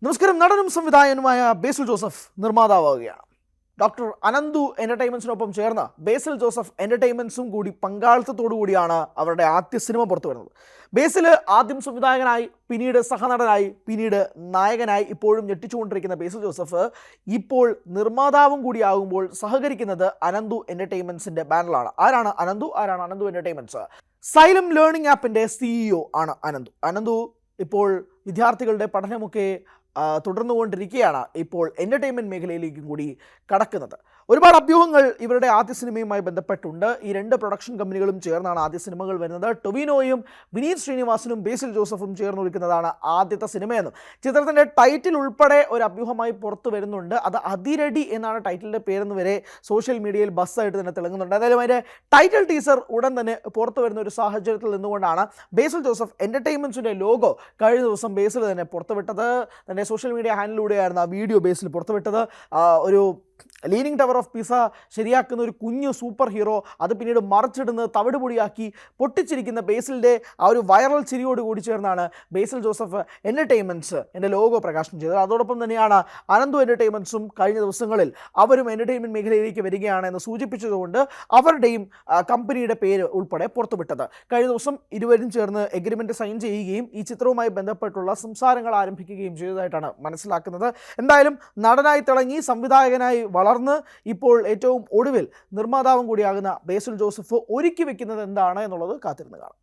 നമസ്കാരം. നടനും സംവിധായകനുമായ ബേസിൽ ജോസഫ് നിർമ്മാതാവുകയാണ്. ഡോക്ടർ അനന്തു എൻ്റർടൈൻമെൻറ്റ്സിനൊപ്പം ചേർന്ന് ബേസിൽ ജോസഫ് എൻ്റർടൈൻമെൻറ്റ്സും കൂടി പങ്കാളിത്തത്തോടു കൂടിയാണ് അവരുടെ ആദ്യ സിനിമ പുറത്തു വരുന്നത്. ബേസിൽ ആദ്യം സംവിധായകനായി, പിന്നീട് സഹനടനായി, പിന്നീട് നായകനായി, ഇപ്പോഴും ഞെട്ടിച്ചുകൊണ്ടിരിക്കുന്ന ബേസിൽ ജോസഫ് ഇപ്പോൾ നിർമ്മാതാവും കൂടിയാകുമ്പോൾ സഹകരിക്കുന്നത് അനന്തു എൻ്റർടൈൻമെൻറ്റ്സിൻ്റെ ബാനറിലാണ്. ആരാണ് അനന്തു? ആരാണ് അനന്തു എൻ്റർടൈൻമെൻറ്റ്സ്? സൈലം ലേണിംഗ് ആപ്പിൻ്റെ CEO ആണ് അനന്തു. അനന്തു ഇപ്പോൾ വിദ്യാർത്ഥികളുടെ പഠനമൊക്കെ തുടർന്നുകൊണ്ടിരിക്കുകയാണ്. ഇപ്പോൾ എൻ്റർടൈൻമെൻറ്റ് മേഖലയിലേക്കും കൂടി കടക്കുന്നത്. ഒരുപാട് അഭ്യൂഹങ്ങൾ ഇവരുടെ ആദ്യ സിനിമയുമായി ബന്ധപ്പെട്ടുണ്ട്. ഈ രണ്ട് പ്രൊഡക്ഷൻ കമ്പനികളും ചേർന്നാണ് ആദ്യ സിനിമകൾ വരുന്നത്. ടൊവിനോയും വിനീത് ശ്രീനിവാസനും ബേസിൽ ജോസഫും ചേർന്നൊരുക്കുന്നതാണ് ആദ്യത്തെ സിനിമയെന്നും ചിത്രത്തിൻ്റെ ടൈറ്റിൽ ഉൾപ്പെടെ ഒരു അഭ്യൂഹമായി പുറത്തു വരുന്നുണ്ട്. അത് അതിരടി എന്നാണ് ടൈറ്റിലിൻ്റെ പേരെന്ന് വരെ സോഷ്യൽ മീഡിയയിൽ ബസ്സായിട്ട് തന്നെ തിളങ്ങുന്നുണ്ട്. എന്തായാലും അതിൻ്റെ ടൈറ്റിൽ ടീസർ ഉടൻ തന്നെ പുറത്തു വരുന്ന ഒരു സാഹചര്യത്തിൽ നിന്നുകൊണ്ടാണ് ബേസിൽ ജോസഫ് എൻ്റർടൈൻമെൻറ്റ്സിൻ്റെ ലോഗോ കഴിഞ്ഞ ദിവസം ബേസിൽ തന്നെ പുറത്തുവിട്ടത്. തൻ്റെ സോഷ്യൽ മീഡിയ ഹാൻഡിലൂടെയായിരുന്നു ആ വീഡിയോ ബേസിൽ പുറത്തുവിട്ടത്. ഒരു ലീനിങ് ടവർ ഓഫ് പിസ ശരിയാക്കുന്ന ഒരു കുഞ്ഞു സൂപ്പർ ഹീറോ അത് പിന്നീട് മറിച്ചിടുന്നത് തവിടുപൊടിയാക്കി പൊട്ടിച്ചിരിക്കുന്ന ബേസിലിൻ്റെ ആ ഒരു വൈറൽ ചിരിയോട് കൂടി ചേർന്നാണ് ബേസിൽ ജോസഫ് എൻ്റർടൈൻമെൻറ്റ്സ് എൻ്റെ ലോഗോ പ്രകാശനം ചെയ്തത്. അതോടൊപ്പം തന്നെയാണ് അനന്തു എൻ്റർടൈൻമെൻറ്റ്സും കഴിഞ്ഞ ദിവസങ്ങളിൽ അവരും എൻ്റർടൈൻമെൻറ്റ് മേഖലയിലേക്ക് വരികയാണ് എന്ന് സൂചിപ്പിച്ചതുകൊണ്ട് അവരുടെയും കമ്പനിയുടെ പേര് ഉൾപ്പെടെ പുറത്തുവിട്ടത്. കഴിഞ്ഞ ദിവസം ഇരുവരും ചേർന്ന് എഗ്രിമെൻറ്റ് സൈൻ ചെയ്യുകയും ഈ ചിത്രവുമായി ബന്ധപ്പെട്ടുള്ള സംസാരങ്ങൾ ആരംഭിക്കുകയും ചെയ്തതായിട്ടാണ് മനസ്സിലാക്കുന്നത്. എന്തായാലും നടനായി തിളങ്ങി സംവിധായകനായി വളർന്ന് ഇപ്പോൾ ഏറ്റവും ഒടുവിൽ നിർമ്മാതാവും കൂടിയാകുന്ന ബേസിൽ ജോസഫ് ഒരുക്കി വെക്കുന്നത് എന്താണ് എന്നുള്ളത് കാത്തിരുന്ന് കാണാം.